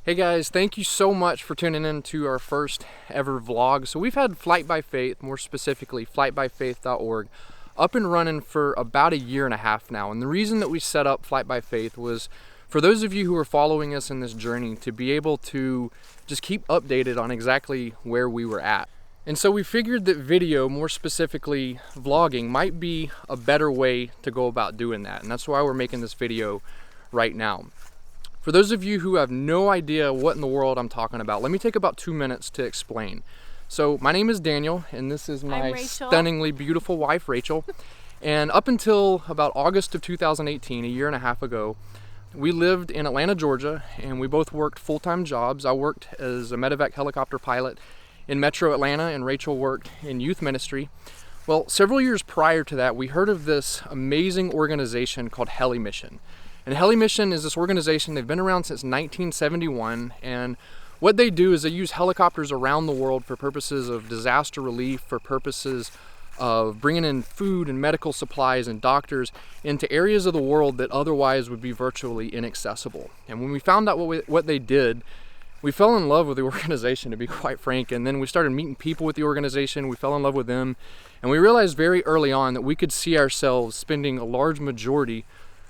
Hey guys, thank you so much for tuning in to our first ever vlog. So we've had Flight by Faith, more specifically flightbyfaith.org, up and running for about a year and a half now. And the reason that we set up Flight by Faith was for those of you who are following us in this journey to be able to just keep updated on exactly where we were at. And so we figured that video, more specifically vlogging, might be a better way to go about doing that. And that's why we're making this video right now. For those of you who have no idea what in the world I'm talking about, let me take about 2 minutes to explain. So my name is Daniel, and this is my stunningly beautiful wife, Rachel. And up until about August of 2018, a year and a half ago, we lived in Atlanta, Georgia, and we both worked full-time jobs. I worked as a medevac helicopter pilot in Metro Atlanta, and Rachel worked in youth ministry. Well, several years prior to that, we heard of this amazing organization called Heli Mission. And Heli Mission is this organization, they've been around since 1971, and what they do is they use helicopters around the world for purposes of disaster relief, for purposes of bringing in food and medical supplies and doctors into areas of the world that otherwise would be virtually inaccessible. And when we found out what they did, we fell in love with the organization, to be quite frank, and then we started meeting people with the organization, we fell in love with them, and we realized very early on that we could see ourselves spending a large majority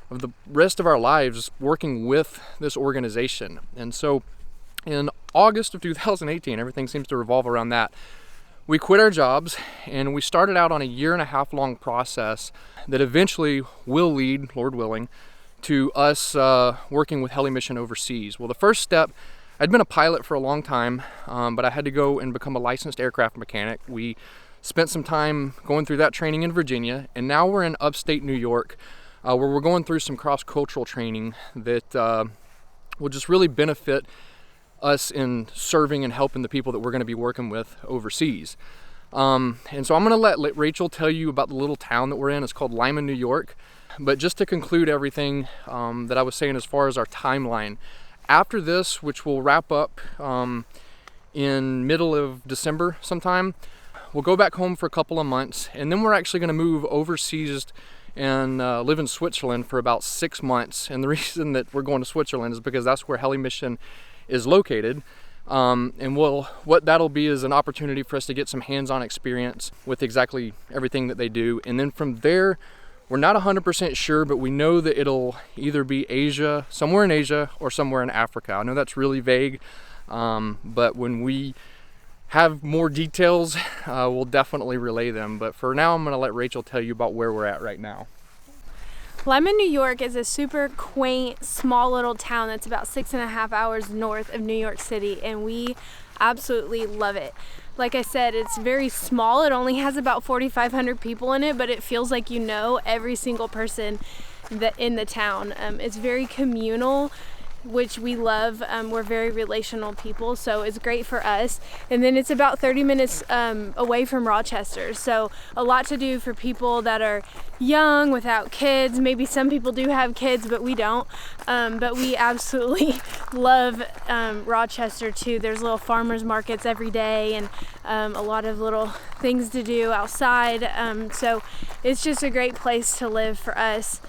of the rest of our lives working with this organization. And so in August of 2018, everything seems to revolve around that. We quit our jobs and we started out on a year and a half long process that eventually will lead, Lord willing, to us working with Heli Mission overseas. Well, the first step, I'd been a pilot for a long time, but I had to go and become a licensed aircraft mechanic. We spent some time going through that training in Virginia, and now we're in upstate New York, where we're going through some cross-cultural training that will just really benefit us in serving and helping the people that we're going to be working with overseas. And so I'm going to let Rachel tell you about the little town that we're in. It's called Lima, New York. But just to conclude everything that I was saying as far as our timeline, after this, which will wrap up in middle of December sometime, we'll go back home for a couple of months, and then we're actually going to move overseas and live in Switzerland for about 6 months. And the reason that we're going to Switzerland is because that's where Heli Mission is located. And what that'll be is an opportunity for us to get some hands-on experience with exactly everything that they do. And then from there, we're not 100% sure, but we know that it'll either be Asia, somewhere in Asia, or somewhere in Africa. I know that's really vague, but when we have more details, we'll definitely relay them. But for now, I'm going to let Rachel tell you about where we're at right now. Lima, New York is a super quaint, small little town that's about 6.5 hours north of New York City, and we absolutely love it. Like I said, it's very small. It only has about 4,500 people in it, but it feels like you know every single person in the town. It's very communal, which we love. We're very relational people, so it's great for us. And then it's about 30 minutes away from Rochester, so a lot to do for people that are young without kids. Maybe some people do have kids, but we don't. But we absolutely love Rochester too. There's little farmers markets every day, and a lot of little things to do outside. So it's just a great place to live for us.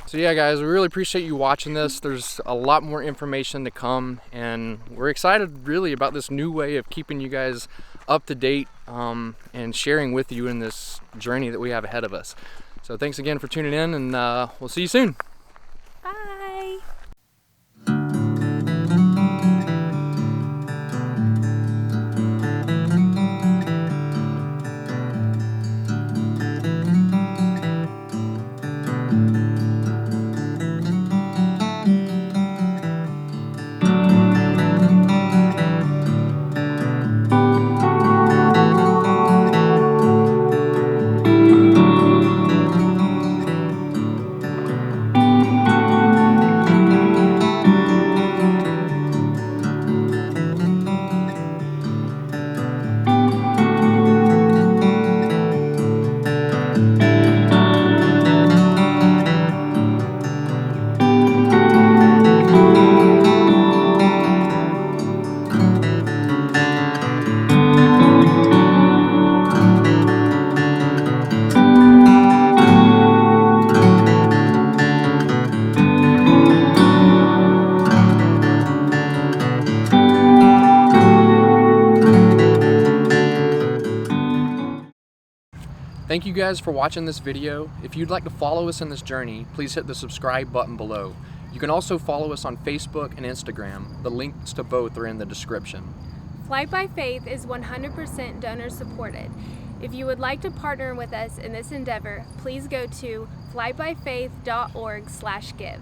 So yeah, guys, we really appreciate you watching this. There's a lot more information to come, and we're excited really about this new way of keeping you guys up to date and sharing with you in this journey that we have ahead of us. So thanks again for tuning in, and we'll see you soon. Bye. Thank you guys for watching this video. If you'd like to follow us in this journey, please hit the subscribe button below. You can also follow us on Facebook and Instagram. The links to both are in the description. Flight by Faith is 100% donor supported. If you would like to partner with us in this endeavor, please go to flightbyfaith.org/give.